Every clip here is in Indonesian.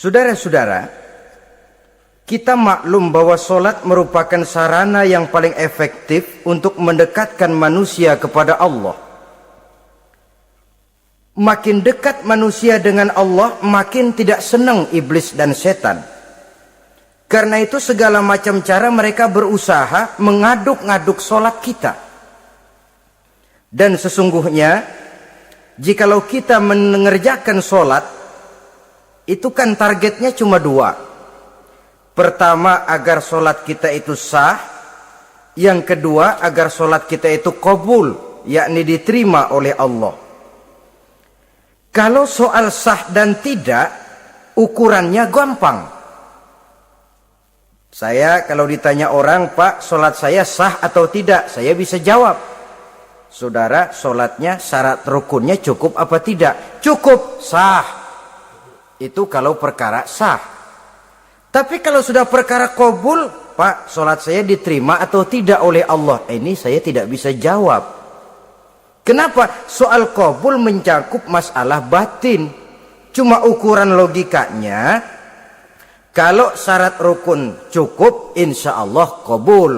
Saudara-saudara, kita maklum bahwa solat merupakan sarana yang paling efektif untuk mendekatkan manusia kepada Allah. Makin dekat manusia dengan Allah, makin tidak senang iblis dan setan. Karena itu segala macam cara mereka berusaha mengaduk-ngaduk solat kita. Dan sesungguhnya, jikalau kita mengerjakan solat, itu kan targetnya cuma dua. Pertama, agar solat kita itu sah. Yang kedua, agar solat kita itu qabul, yakni diterima oleh Allah. Kalau soal sah dan tidak, ukurannya gampang. Saya kalau ditanya orang, Pak, solat saya sah atau tidak? Saya bisa jawab. Saudara, solatnya syarat rukunnya cukup apa tidak? Cukup, sah. Itu kalau perkara sah. Tapi kalau sudah perkara qabul, Pak, solat saya diterima atau tidak oleh Allah? Ini saya tidak bisa jawab. Kenapa? Soal qabul mencakup masalah batin. Cuma ukuran logikanya, kalau syarat rukun cukup, insya Allah qabul.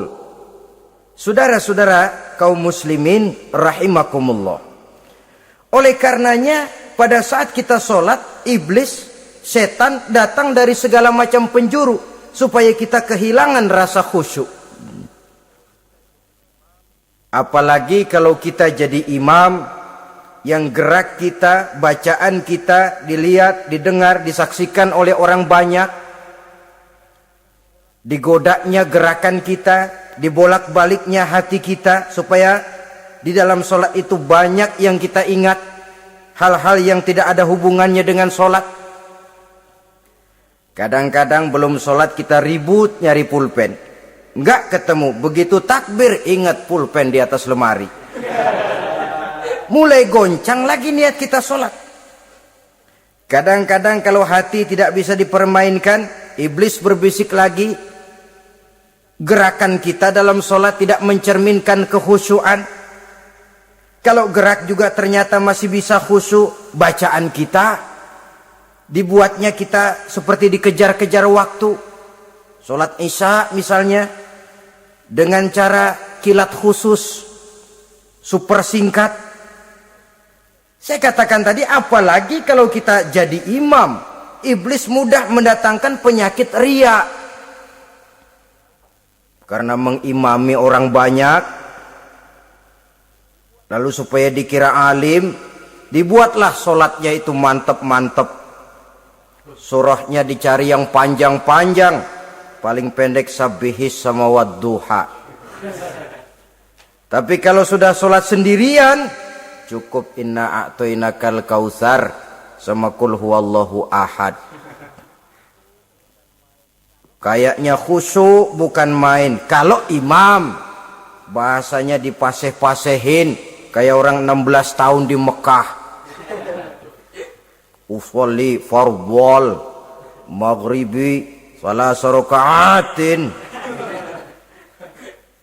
Saudara-saudara kaum muslimin rahimakumullah. Oleh karenanya, pada saat kita solat, iblis, setan datang dari segala macam penjuru supaya kita kehilangan rasa khusyuk. Apalagi kalau kita jadi imam yang gerak kita, bacaan kita dilihat, didengar, disaksikan oleh orang banyak. Digodanya gerakan kita, dibolak-baliknya hati kita supaya di dalam solat itu banyak yang kita ingat, hal-hal yang tidak ada hubungannya dengan solat. Kadang-kadang belum solat kita ribut nyari pulpen, enggak ketemu. Begitu takbir ingat pulpen di atas lemari. Mulai goncang lagi niat kita solat. Kadang-kadang kalau hati tidak bisa dipermainkan, iblis berbisik lagi. Gerakan kita dalam solat tidak mencerminkan kekhusyuan. Kalau gerak juga ternyata masih bisa khusyuk, bacaan kita dibuatnya kita seperti dikejar-kejar waktu. Solat Isya misalnya, dengan cara kilat khusus, super singkat. Saya katakan tadi, apalagi kalau kita jadi imam, iblis mudah mendatangkan penyakit riya. Karena mengimami orang banyak, lalu supaya dikira alim, dibuatlah solatnya itu mantep-mantep. Surahnya dicari yang panjang-panjang, paling pendek sabihis sama wadduha. Tapi kalau sudah solat sendirian, cukup inna a'toinakal kautsar sama kul huwallahu ahad. Kayaknya khusyuk bukan main. Kalau imam, bahasanya dipaseh-pasehin kayak orang 16 tahun di Mekah. Usolli fardhol maghribi salasa raka'atin.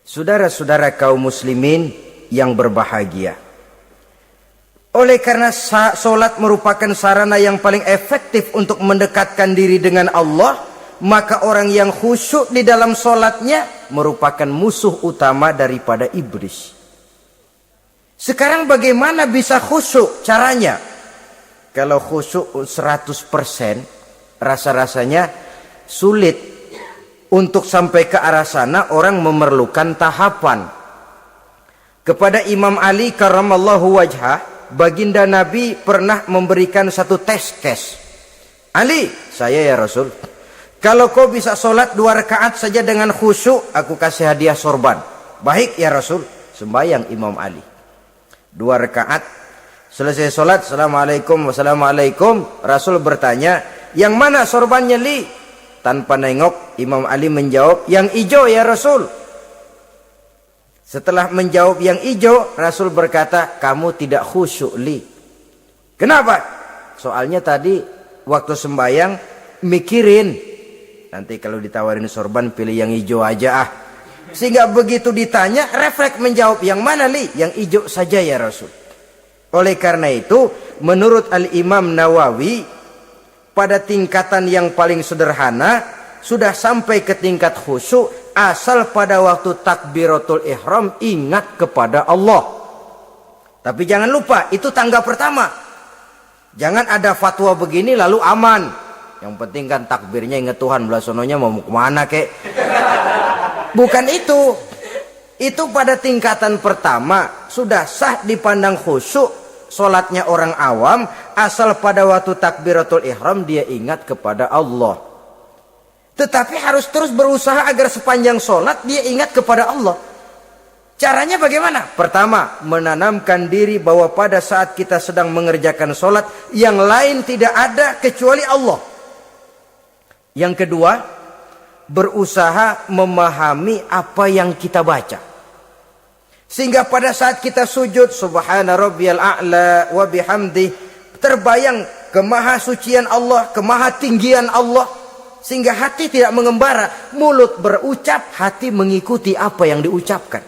Saudara-saudara kaum muslimin yang berbahagia, oleh karena solat merupakan sarana yang paling efektif untuk mendekatkan diri dengan Allah, maka orang yang khusyuk di dalam solatnya merupakan musuh utama daripada iblis. Sekarang bagaimana bisa khusyuk caranya? Kalau khusyuk 100%, rasa-rasanya sulit. Untuk sampai ke arah sana orang memerlukan tahapan. Kepada Imam Ali karramallahu wajhah, baginda Nabi pernah memberikan satu tes. Ali, saya ya Rasul, kalau kau bisa solat 2 rakaat saja dengan khusyuk, aku kasih hadiah sorban. Baik ya Rasul. Sembayang Imam Ali 2 rakaat. Selesai solat, assalamualaikum wassalamualaikum. Rasul bertanya, yang mana sorbannya Li? Tanpa nengok, Imam Ali menjawab, yang hijau ya Rasul. Setelah menjawab yang hijau, Rasul berkata, kamu tidak khusyuk Li. Kenapa? Soalnya tadi waktu sembayang mikirin, nanti kalau ditawarin sorban pilih yang hijau aja ah. Sehingga begitu ditanya, refleks menjawab, yang mana Li? Yang hijau saja ya Rasul. Oleh karena itu, menurut Al-Imam Nawawi, pada tingkatan yang paling sederhana, sudah sampai ke tingkat khusyuk, asal pada waktu takbiratul ihram ingat kepada Allah. Tapi jangan lupa, itu tangga pertama. Jangan ada fatwa begini lalu aman. Yang penting kan takbirnya ingat Tuhan, belasononya mau kemana kek. Bukan itu. Itu pada tingkatan pertama sudah sah dipandang khusyuk solatnya orang awam, asal pada waktu takbiratul ihram dia ingat kepada Allah. Tetapi harus terus berusaha agar sepanjang solat dia ingat kepada Allah. Caranya bagaimana? Pertama, menanamkan diri bahwa pada saat kita sedang mengerjakan solat, yang lain tidak ada kecuali Allah. Yang kedua, berusaha memahami apa yang kita baca. Sehingga pada saat kita sujud, subhana rabbiyal a'la wa bihamdi, terbayang kemahasucian Allah, kemahatinggian Allah. Sehingga hati tidak mengembara, mulut berucap, hati mengikuti apa yang diucapkan.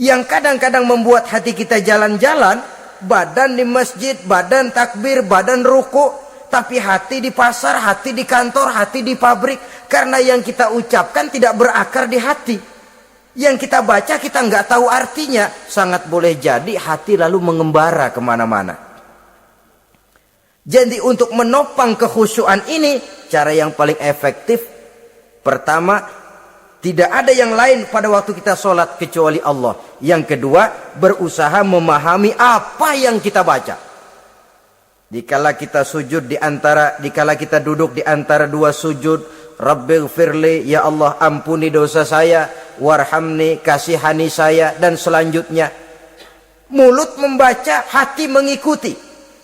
Yang kadang-kadang membuat hati kita jalan-jalan, badan di masjid, badan takbir, badan ruku, tapi hati di pasar, hati di kantor, hati di pabrik. Karena yang kita ucapkan tidak berakar di hati. Yang kita baca kita nggak tahu artinya. Sangat boleh jadi hati lalu mengembara kemana-mana. Jadi untuk menopang kekhusyuan ini, cara yang paling efektif, pertama, tidak ada yang lain pada waktu kita sholat kecuali Allah. Yang kedua, berusaha memahami apa yang kita baca. Dikala kita sujud dikala kita duduk di antara dua sujud, Rabbighfirli, ya Allah ampuni dosa saya, warhamni, kasihani saya, dan selanjutnya. Mulut membaca, hati mengikuti.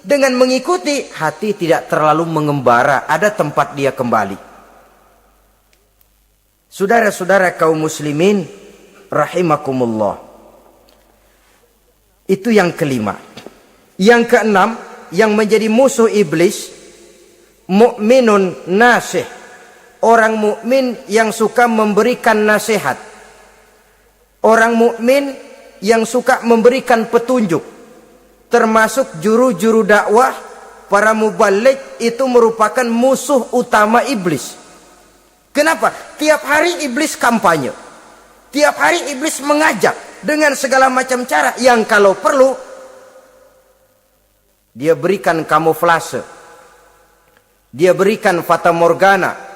Dengan mengikuti, hati tidak terlalu mengembara, ada tempat dia kembali. Saudara-saudara kaum muslimin rahimakumullah. Itu yang kelima. Yang keenam, yang menjadi musuh iblis, mu'minun nasih. Orang mukmin yang suka memberikan nasihat. Orang mukmin yang suka memberikan petunjuk. Termasuk juru-juru dakwah, para mubaligh itu merupakan musuh utama iblis. Kenapa? Tiap hari iblis kampanye. Tiap hari iblis mengajak dengan segala macam cara yang kalau perlu dia berikan kamuflase. Dia berikan fata morgana.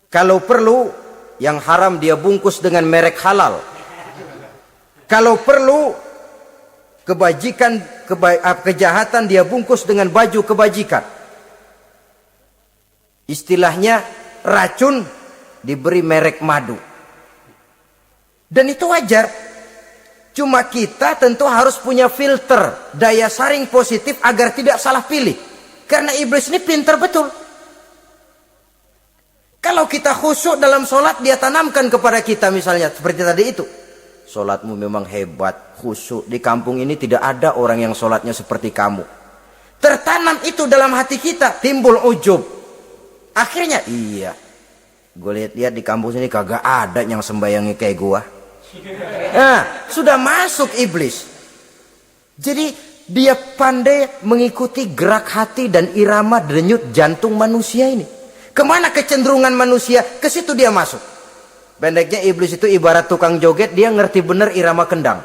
Kalau perlu, yang haram dia bungkus dengan merek halal. Kalau perlu, kejahatan dia bungkus dengan baju kebajikan. Istilahnya, racun diberi merek madu. Dan itu wajar. Cuma kita tentu harus punya filter, daya saring positif agar tidak salah pilih. Karena iblis ini pintar betul. Kalau kita khusyuk dalam sholat, dia tanamkan kepada kita misalnya seperti tadi itu. Sholatmu memang hebat, khusyuk. Di kampung ini tidak ada orang yang sholatnya seperti kamu. Tertanam itu dalam hati kita, timbul ujub. Akhirnya, iya. Gue lihat-lihat di kampung sini kagak ada yang sembayangnya kayak gua. Nah, sudah masuk iblis. Jadi dia pandai mengikuti gerak hati dan irama denyut jantung manusia ini. Kemana kecenderungan manusia, ke situ dia masuk. Pendeknya iblis itu ibarat tukang joget, dia ngerti benar irama kendang.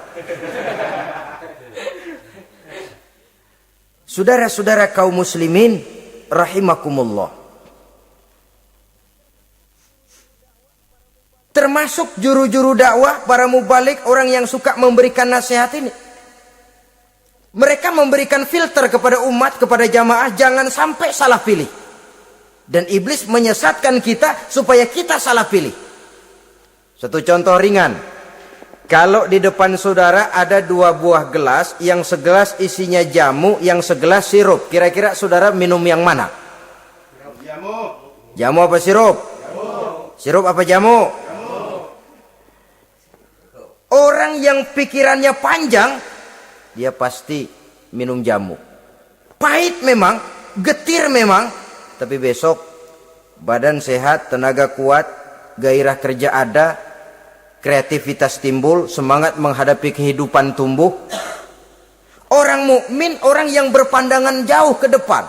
Saudara-saudara kaum muslimin rahimakumullah. Termasuk juru-juru dakwah, para mubaligh, orang yang suka memberikan nasihat ini. Mereka memberikan filter kepada umat, kepada jamaah, jangan sampai salah pilih. Dan iblis menyesatkan kita supaya kita salah pilih. Satu contoh ringan. Kalau di depan saudara ada dua buah gelas, yang segelas isinya jamu, yang segelas sirup. Kira-kira saudara minum yang mana? Jamu. Jamu apa sirup? Jamu. Sirup apa jamu? Jamu. Orang yang pikirannya panjang, dia pasti minum jamu. Pahit memang, getir memang, tapi besok badan sehat, tenaga kuat, gairah kerja ada, kreativitas timbul, semangat menghadapi kehidupan tumbuh. Orang mukmin orang yang berpandangan jauh ke depan.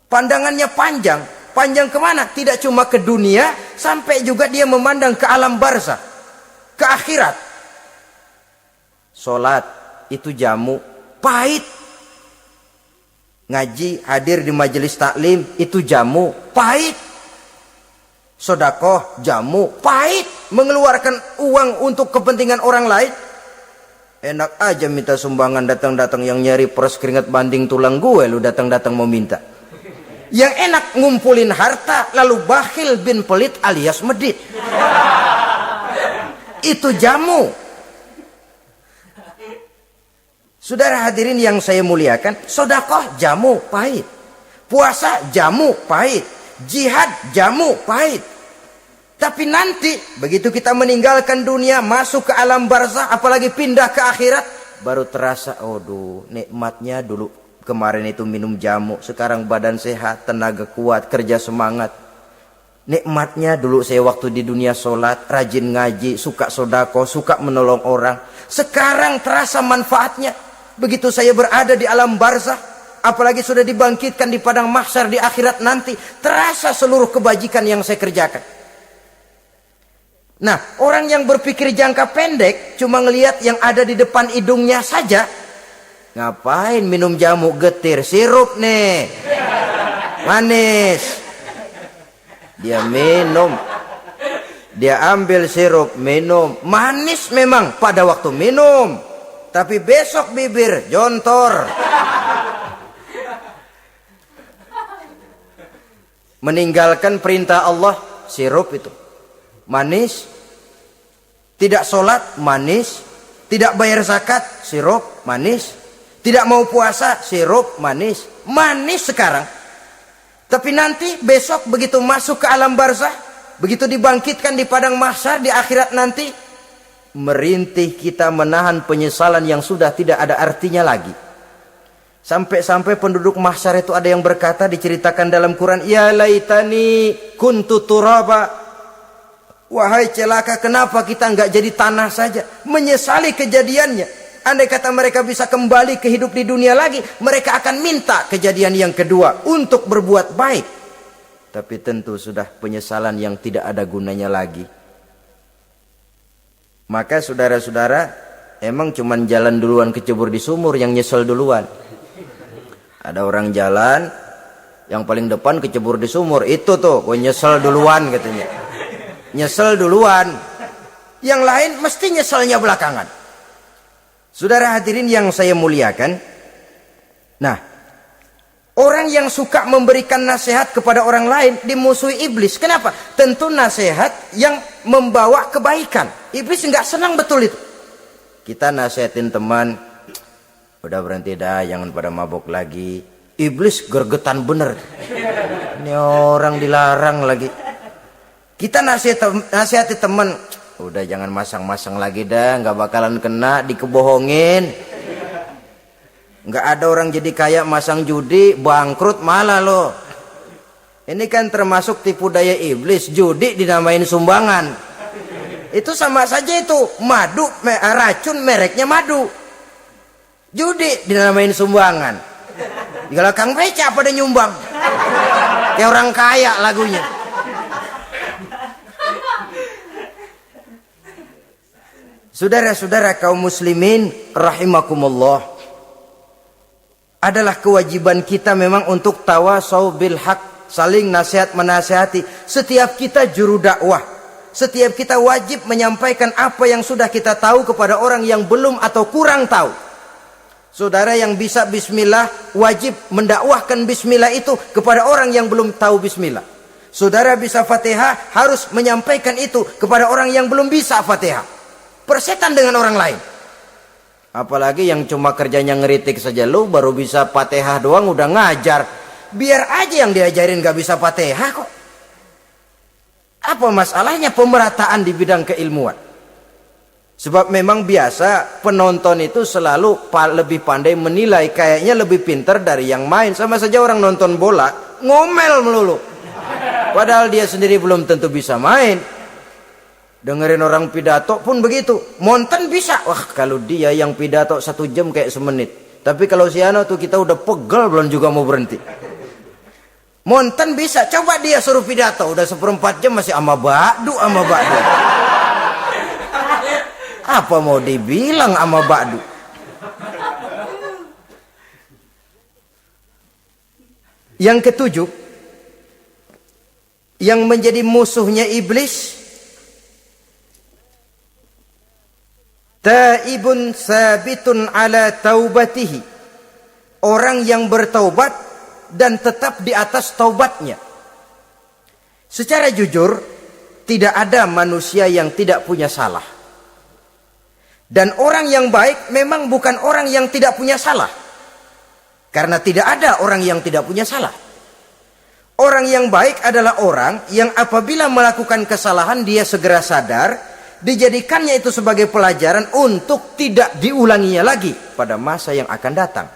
Pandangannya panjang. Panjang kemana? Tidak cuma ke dunia, sampai juga dia memandang ke alam barzakh, ke akhirat. Sholat itu jamu, pahit. Ngaji, hadir di majelis taklim itu jamu, pahit. Sedekah, jamu, pahit. Mengeluarkan uang untuk kepentingan orang lain. Enak aja minta sumbangan, datang-datang yang nyari peres keringat banding tulang gue, lu datang-datang mau minta. Yang enak ngumpulin harta lalu bakhil bin pelit alias medit. Itu jamu. Saudara hadirin yang saya muliakan, sedekah jamu pahit. Puasa jamu pahit. Jihad jamu pahit. Tapi nanti begitu kita meninggalkan dunia, masuk ke alam barzakh, apalagi pindah ke akhirat, baru terasa, aduh, nikmatnya dulu kemarin itu minum jamu, sekarang badan sehat, tenaga kuat, kerja semangat. Nikmatnya dulu saya waktu di dunia sholat, rajin ngaji, suka sodako, suka menolong orang. Sekarang terasa manfaatnya. Begitu saya berada di alam barzakh, apalagi sudah dibangkitkan di padang mahsyar di akhirat nanti, terasa seluruh kebajikan yang saya kerjakan. Nah, orang yang berpikir jangka pendek cuma ngelihat yang ada di depan hidungnya saja. Ngapain minum jamu getir, sirup nih, manis. Dia minum, dia ambil sirup, minum, manis memang pada waktu minum, tapi besok bibir jontor. Meninggalkan perintah Allah, sirup itu manis. Tidak sholat, manis. Tidak bayar zakat, sirup, manis. Tidak mau puasa, sirup, manis. Manis sekarang. Tapi nanti besok begitu masuk ke alam barzakh, begitu dibangkitkan di padang mahsyar di akhirat nanti, merintih kita menahan penyesalan yang sudah tidak ada artinya lagi. Sampai-sampai penduduk mahsyar itu ada yang berkata, diceritakan dalam Quran, ya laitani kuntu turaba. Wahai celaka, kenapa kita nggak jadi tanah saja? Menyesali kejadiannya. Andai kata mereka bisa kembali ke hidup di dunia lagi, mereka akan minta kejadian yang kedua untuk berbuat baik. Tapi tentu sudah penyesalan yang tidak ada gunanya lagi. Maka saudara-saudara, emang cuman jalan duluan kecebur di sumur yang nyesel duluan. Ada orang jalan, yang paling depan kecebur di sumur, itu tuh, gue nyesel duluan katanya. Nyesel duluan. Yang lain mesti nyeselnya belakangan. Saudara hadirin yang saya muliakan. Nah, orang yang suka memberikan nasihat kepada orang lain dimusuhi iblis. Kenapa? Tentu nasihat yang membawa kebaikan. Iblis nggak senang betul itu. Kita nasihatin teman, udah berhenti dah, jangan pada mabok lagi. Iblis gergetan bener. Ini orang dilarang lagi. Kita nasihati teman, udah jangan masang-masang lagi dah, nggak bakalan kena, dikebohongin. Nggak ada orang jadi kaya masang judi, bangkrut malah loh. Ini kan termasuk tipu daya iblis, judi dinamain sumbangan. Itu sama saja itu, madu, racun mereknya madu. Judi dinamain sumbangan. Kalau Kang Beca pada nyumbang. Kayak orang kaya lagunya. Saudara-saudara kaum muslimin rahimakumullah, adalah kewajiban kita memang untuk tawasau bil haq, saling nasihat menasihati. Setiap kita juru dakwah, setiap kita wajib menyampaikan apa yang sudah kita tahu kepada orang yang belum atau kurang tahu. Saudara yang bisa bismillah wajib mendakwahkan bismillah itu kepada orang yang belum tahu bismillah. Saudara bisa Fatihah harus menyampaikan itu kepada orang yang belum bisa Fatihah. Persetan dengan orang lain. Apalagi yang cuma kerjanya ngeritik saja, lu baru bisa Fatihah doang udah ngajar. Biar aja yang diajarin gak bisa Fatihah kok. Apa masalahnya pemerataan di bidang keilmuan? Sebab memang biasa penonton itu selalu lebih pandai menilai, kayaknya lebih pintar dari yang main. Sama saja orang nonton bola ngomel melulu, padahal dia sendiri belum tentu bisa main. Dengerin orang pidato pun begitu. Monten bisa. Wah, kalau dia yang pidato 1 jam kayak semenit. Tapi kalau si Ano tuh kita udah pegel belum juga mau berhenti. Monten bisa. Coba dia suruh pidato. Udah 1/4 jam masih ama ba'du. Apa mau dibilang ama ba'du? Yang ketujuh, yang menjadi musuhnya iblis, taibun sabitun ala taubatihi, orang yang bertaubat dan tetap di atas taubatnya. Secara jujur, tidak ada manusia yang tidak punya salah. Dan orang yang baik memang bukan orang yang tidak punya salah. Karena tidak ada orang yang tidak punya salah. Orang yang baik adalah orang yang apabila melakukan kesalahan dia segera sadar, dijadikannya itu sebagai pelajaran untuk tidak diulanginya lagi pada masa yang akan datang.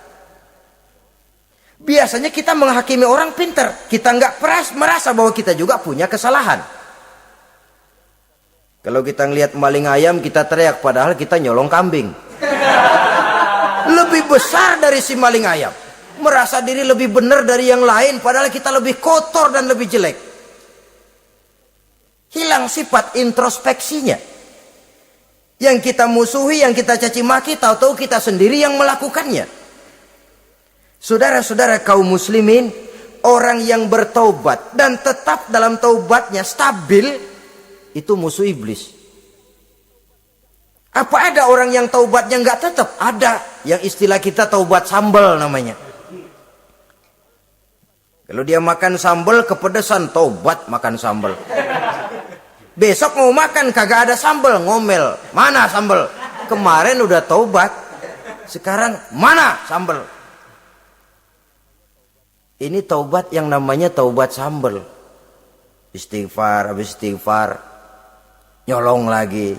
Biasanya kita menghakimi orang pintar, kita nggak merasa bahwa kita juga punya kesalahan. Kalau kita ngelihat maling ayam kita teriak, padahal kita nyolong kambing. Lebih besar dari si maling ayam. Merasa diri lebih benar dari yang lain, padahal kita lebih kotor dan lebih jelek. Hilang sifat introspeksinya. Yang kita musuhi, yang kita caci maki, tahu-tahu kita sendiri yang melakukannya. Saudara-saudara kaum muslimin, orang yang bertaubat dan tetap dalam taubatnya stabil, itu musuh iblis. Apa ada orang yang taubatnya nggak tetap? Ada. Yang istilah kita taubat sambal namanya. Kalau dia makan sambal kepedesan, taubat makan sambal. Besok mau makan kagak ada sambal, ngomel. Mana sambal? Kemarin udah taubat. Sekarang mana sambal? Ini taubat yang namanya taubat sambal. Istighfar, habis istighfar, nyolong lagi.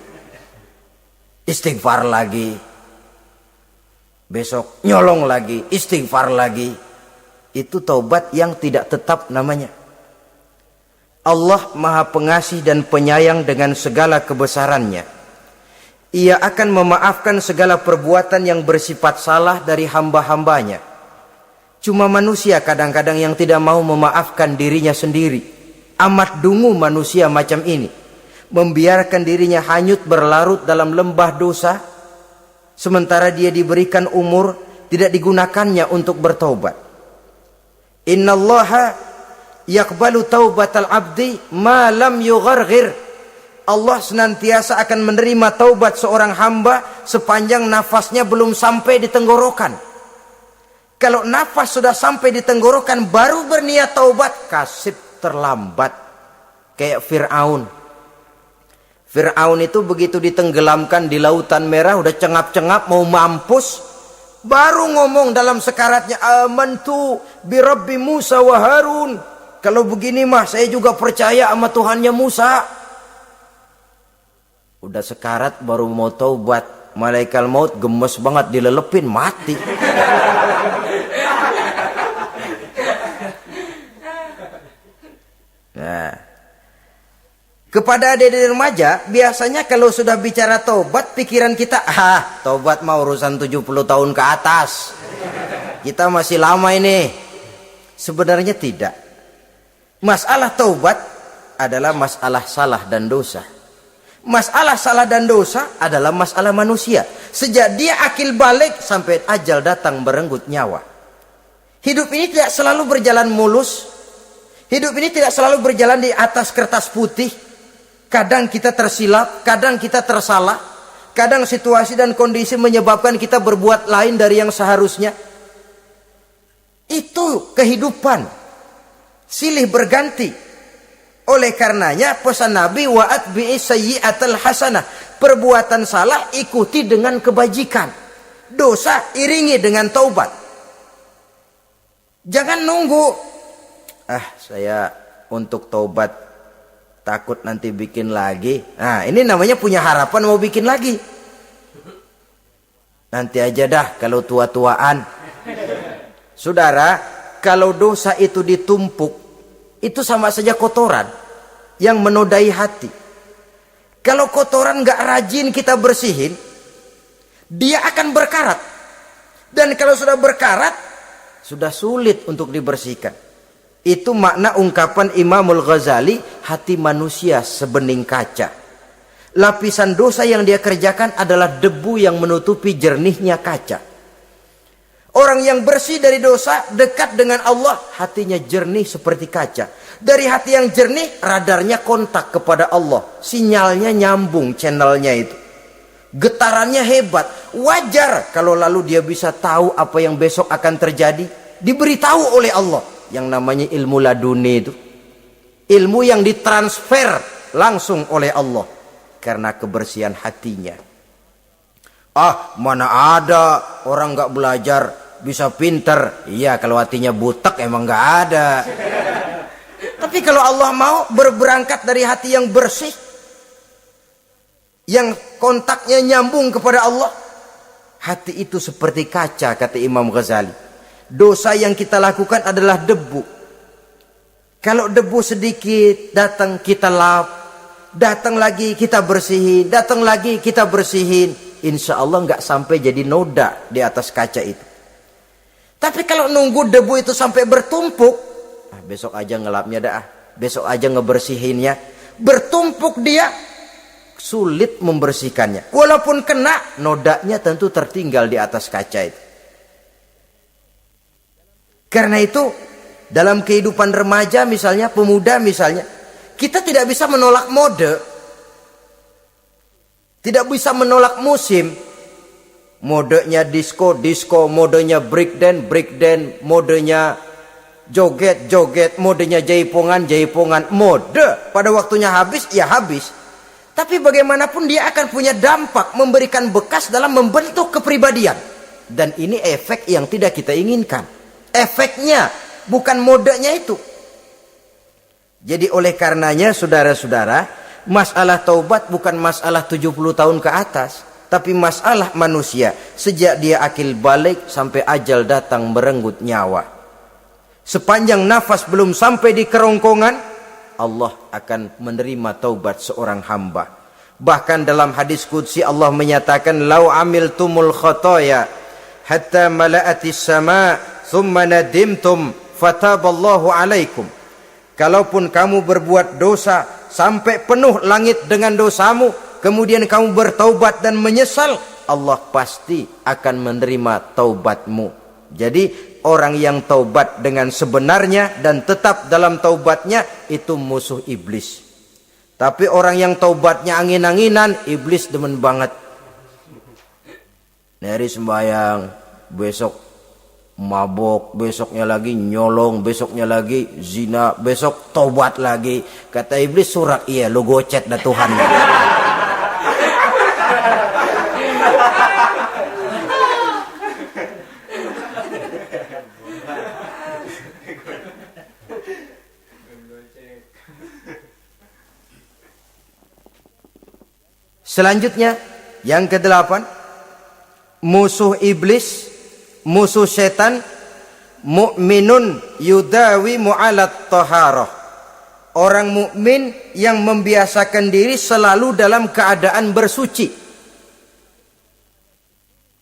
Istighfar lagi. Besok nyolong lagi, istighfar lagi. Itu taubat yang tidak tetap namanya. Allah Maha Pengasih dan Penyayang dengan segala kebesarannya. Ia akan memaafkan segala perbuatan yang bersifat salah dari hamba-hambanya. Cuma manusia kadang-kadang yang tidak mau memaafkan dirinya sendiri. Amat dungu manusia macam ini. Membiarkan dirinya hanyut berlarut dalam lembah dosa. Sementara dia diberikan umur, tidak digunakannya untuk bertaubat. Innallaha yaqbalu taubatal abdi ma lam yugharghir. Allah senantiasa akan menerima taubat seorang hamba sepanjang nafasnya belum sampai di tenggorokan. Kalau nafas sudah sampai di tenggorokan baru berniat taubat, kasib terlambat. Kayak Fir'aun. Fir'aun itu begitu ditenggelamkan di lautan merah, udah cengap-cengap mau mampus, baru ngomong dalam sekaratnya, amantu bi Rabbi Musa wa Harun. Kalau begini mah saya juga percaya sama Tuhannya Musa. Udah sekarat baru mau taubat, malaikat maut gemes banget dilelepin, mati. Nah, kepada adik-adik remaja, biasanya kalau sudah bicara taubat, pikiran kita, taubat mah urusan 70 tahun ke atas. Kita masih lama ini. Sebenarnya tidak. Masalah taubat adalah masalah salah dan dosa. Masalah salah dan dosa adalah masalah manusia. Sejak dia akil balik sampai ajal datang merenggut nyawa. Hidup ini tidak selalu berjalan mulus. Hidup ini tidak selalu berjalan di atas kertas putih. Kadang kita tersilap, kadang kita tersalah. Kadang situasi dan kondisi menyebabkan kita berbuat lain dari yang seharusnya. Itu kehidupan. Silih berganti. Oleh karenanya pesan Nabi, wa atbi'i sayyi'atal hasanah. Perbuatan salah ikuti dengan kebajikan. Dosa iringi dengan taubat. Jangan nunggu. Saya untuk taubat takut nanti bikin lagi. Nah, ini namanya punya harapan mau bikin lagi. Nanti aja dah kalau tua-tuaan. Saudara, kalau dosa itu ditumpuk, itu sama saja kotoran yang menodai hati. Kalau kotoran nggak rajin kita bersihin, dia akan berkarat. Dan kalau sudah berkarat, sudah sulit untuk dibersihkan. Itu makna ungkapan Imamul Ghazali, hati manusia sebening kaca. Lapisan dosa yang dia kerjakan adalah debu yang menutupi jernihnya kaca. Orang yang bersih dari dosa, dekat dengan Allah, hatinya jernih seperti kaca. Dari hati yang jernih, radarnya kontak kepada Allah. Sinyalnya nyambung channelnya itu. Getarannya hebat. Wajar kalau lalu dia bisa tahu apa yang besok akan terjadi. Diberitahu oleh Allah. Yang namanya ilmu laduni itu. Ilmu yang ditransfer langsung oleh Allah. Karena kebersihan hatinya. Mana ada orang gak belajar bisa pinter. Iya, kalau hatinya butek emang gak ada. Tapi kalau Allah mau berberangkat dari hati yang bersih, yang kontaknya nyambung kepada Allah, hati itu seperti kaca, kata Imam Ghazali. Dosa yang kita lakukan adalah debu. Kalau debu sedikit datang kita lap, datang lagi kita bersihin, datang lagi kita bersihin, insya Allah nggak sampai jadi noda di atas kaca itu. Tapi kalau nunggu debu itu sampai bertumpuk, besok aja ngelapnya dah, besok aja ngebersihinnya, bertumpuk dia, sulit membersihkannya. Walaupun kena, nodanya tentu tertinggal di atas kaca itu. Karena itu, dalam kehidupan remaja misalnya, pemuda misalnya, kita tidak bisa menolak mode, tidak bisa menolak musim. Modenya disco, modenya breakdance, modenya joget, modenya jaipongan. Mode pada waktunya habis, ya habis. Tapi bagaimanapun dia akan punya dampak, memberikan bekas dalam membentuk kepribadian. Dan ini efek yang tidak kita inginkan. Efeknya, bukan modenya itu. Jadi oleh karenanya saudara-saudara, masalah taubat bukan masalah 70 tahun ke atas, tapi masalah manusia sejak dia akil balik sampai ajal datang merenggut nyawa. Sepanjang nafas belum sampai di kerongkongan, Allah akan menerima taubat seorang hamba. Bahkan dalam hadis qudsi Allah menyatakan, "Lau amiltumul khotoya hatta mala'atis sama, thumma nadimtum, fataballahu alaikum." Kalaupun kamu berbuat dosa sampai penuh langit dengan dosamu, kemudian kamu bertaubat dan menyesal, Allah pasti akan menerima taubatmu. Jadi orang yang taubat dengan sebenarnya dan tetap dalam taubatnya, itu musuh iblis. Tapi orang yang taubatnya angin-anginan, iblis demen banget. Dari sembahyang, besok mabok, besoknya lagi nyolong, besoknya lagi zina, besok taubat lagi. Kata iblis, surak, iya lo gocet dah Tuhan. Selanjutnya, yang ke-8, musuh iblis, musuh setan, mukminun yudawi mu'alat taharah. Orang mukmin yang membiasakan diri selalu dalam keadaan bersuci.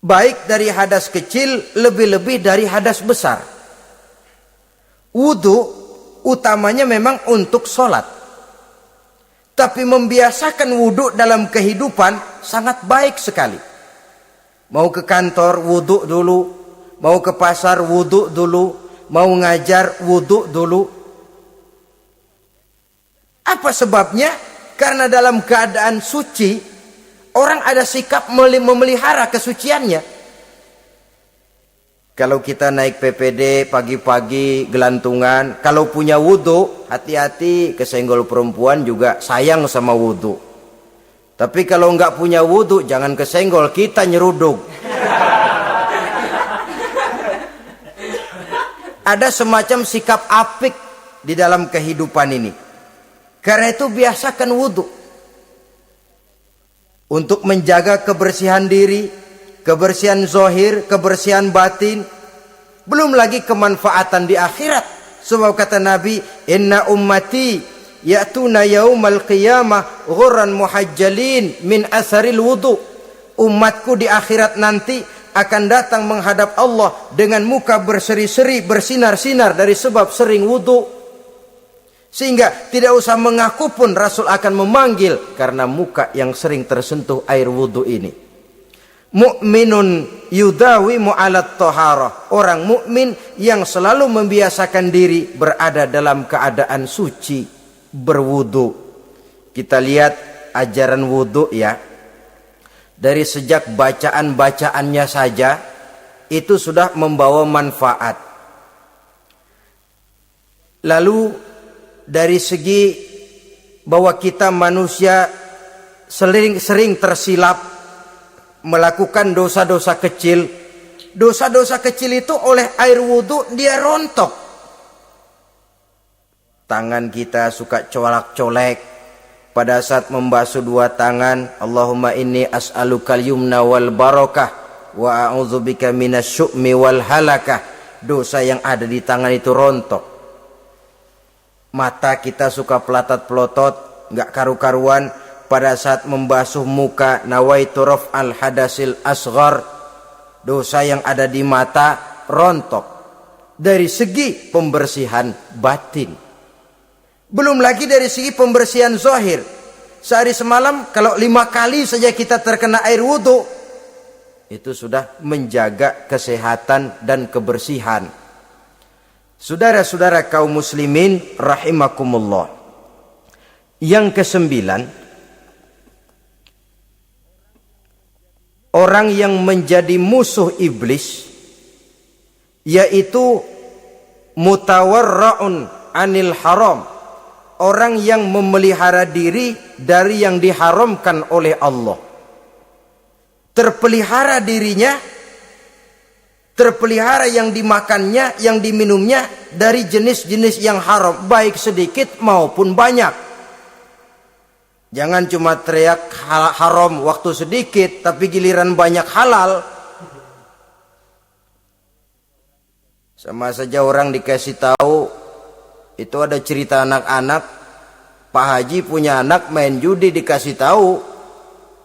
Baik dari hadas kecil, lebih-lebih dari hadas besar. Wudu utamanya memang untuk sholat. Tapi membiasakan wudhu dalam kehidupan sangat baik sekali. Mau ke kantor, wudhu dulu. Mau ke pasar, wudhu dulu. Mau ngajar, wudhu dulu. Apa sebabnya? Karena dalam keadaan suci, orang ada sikap memelihara kesuciannya. Kalau kita naik PPD pagi-pagi gelantungan, kalau punya wudhu, hati-hati, kesenggol perempuan juga sayang sama wudhu. Tapi kalau nggak punya wudhu, jangan kesenggol, kita nyeruduk. Ada semacam sikap apik di dalam kehidupan ini. Karena itu biasakan wudhu. Untuk menjaga kebersihan diri, kebersihan zohir, kebersihan batin, belum lagi kemanfaatan di akhirat. Sebab kata Nabi, inna ummati ya'tuna yaumal qiyamah ghurran muhajjalin min asaril wudu. Umatku di akhirat nanti akan datang menghadap Allah dengan muka berseri-seri, bersinar-sinar dari sebab sering wudu. Sehingga tidak usah mengaku pun Rasul akan memanggil karena muka yang sering tersentuh air wudu ini. Mu'minun yudawimu alat toharah. Orang mukmin yang selalu membiasakan diri berada dalam keadaan suci, berwudu. Kita lihat ajaran wudu ya. Dari sejak bacaan-bacaannya saja itu sudah membawa manfaat. Lalu dari segi bahwa kita manusia sering tersilap melakukan dosa-dosa kecil. Dosa-dosa kecil itu oleh air wudu dia rontok. Tangan kita suka colak-colek pada saat membasuh dua tangan. Allahumma inni as'alukal yumna wal barakah wa a'udzubika minasyu'mi wal halakah. Dosa yang ada di tangan itu rontok. Mata kita suka pelatat-pelotot, enggak karu-karuan pada saat membasuh muka. Nawaitu raf'al hadasil asghar. Dosa yang ada di mata rontok dari segi pembersihan batin. Belum lagi dari segi pembersihan zahir. Sehari semalam kalau 5 kali saja kita terkena air wudu, itu sudah menjaga kesehatan dan kebersihan. Saudara-saudara kaum muslimin rahimakumullah. Yang ke-9, orang yang menjadi musuh iblis yaitu mutawarra'un anil haram. Orang yang memelihara diri dari yang diharamkan oleh Allah. Terpelihara dirinya, terpelihara yang dimakannya, yang diminumnya dari jenis-jenis yang haram, baik sedikit maupun banyak. Jangan cuma teriak haram waktu sedikit, tapi giliran banyak halal. Sama saja orang dikasih tahu, itu ada cerita anak-anak, Pak Haji punya anak main judi, dikasih tahu,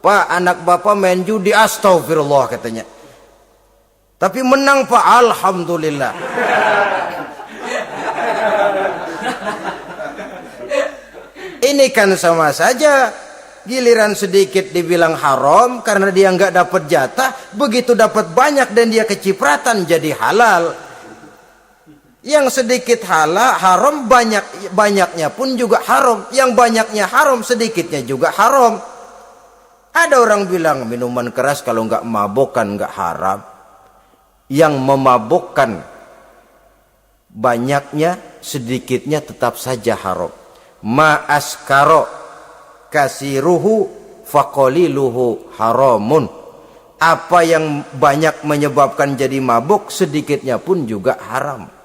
Pak, anak bapak main judi, astagfirullah katanya. Tapi menang Pak, alhamdulillah. Ini kan sama saja, giliran sedikit dibilang haram karena dia nggak dapat jatah, begitu dapat banyak dan dia kecipratan jadi halal. Yang sedikit haram, banyaknya pun juga haram. Yang banyaknya haram, sedikitnya juga haram. Ada orang bilang minuman keras kalau nggak mabokkan nggak haram. Yang memabokkan banyaknya, sedikitnya tetap saja haram. Ma askaro kasiruhu faqaliluhu haramun. Apa yang banyak menyebabkan jadi mabuk, sedikitnya pun juga haram.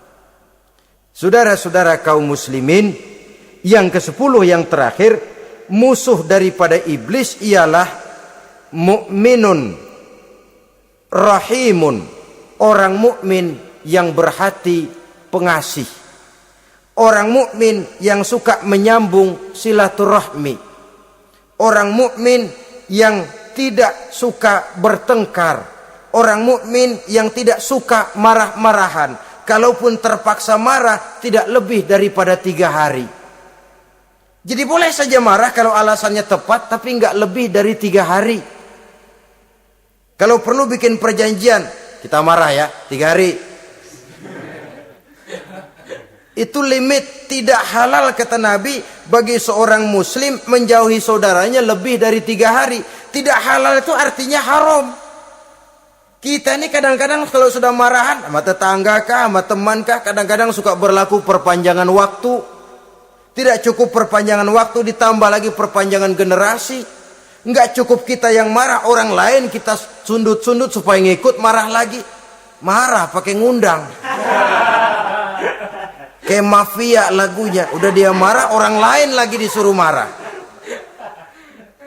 Saudara-saudara kaum muslimin, yang ke-10 yang terakhir, musuh daripada iblis ialah mukminun rahimun, orang mukmin yang berhati pengasih. Orang mukmin yang suka menyambung silaturahmi. Orang mukmin yang tidak suka bertengkar. Orang mukmin yang tidak suka marah-marahan. Kalaupun terpaksa marah, tidak lebih daripada 3 hari. Jadi boleh saja marah kalau alasannya tepat, tapi nggak lebih dari 3 hari. Kalau perlu bikin perjanjian, kita marah ya 3 hari. Itu limit. Tidak halal kata Nabi bagi seorang muslim menjauhi saudaranya lebih dari 3 hari. Tidak halal itu artinya haram. Kita ini kadang-kadang kalau sudah marahan sama tetangga kah, sama teman kah, kadang-kadang suka berlaku perpanjangan waktu. Tidak cukup perpanjangan waktu, ditambah lagi perpanjangan generasi. Enggak cukup kita yang marah, orang lain kita sundut-sundut supaya ngikut marah lagi. Marah pakai ngundang. Kayak mafia lagunya, udah dia marah, orang lain lagi disuruh marah.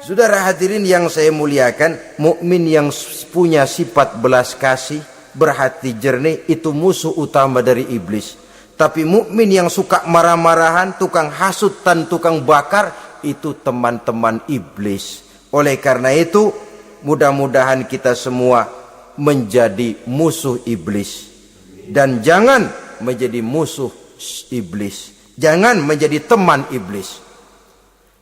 Saudara hadirin yang saya muliakan, mukmin yang punya sifat belas kasih, berhati jernih, itu musuh utama dari iblis. Tapi mukmin yang suka marah-marahan, tukang hasut dan tukang bakar, itu teman-teman iblis. Oleh karena itu, mudah-mudahan kita semua menjadi musuh iblis. Dan jangan menjadi musuh iblis. Jangan menjadi teman iblis.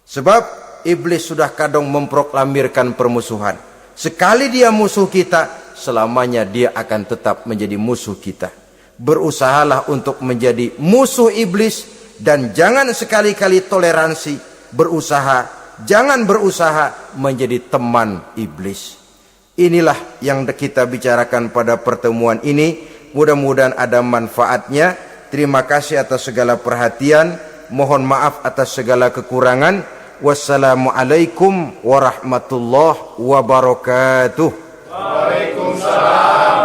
Sebab iblis sudah kadang memproklamirkan permusuhan. Sekali dia musuh kita, selamanya dia akan tetap menjadi musuh kita. Berusahalah untuk menjadi musuh iblis dan jangan sekali-kali toleransi. Jangan berusaha menjadi teman iblis. Inilah yang kita bicarakan pada pertemuan ini. Mudah-mudahan ada manfaatnya. Terima kasih atas segala perhatian. Mohon maaf atas segala kekurangan. Wassalamualaikum warahmatullahi wabarakatuh. Waalaikumsalam.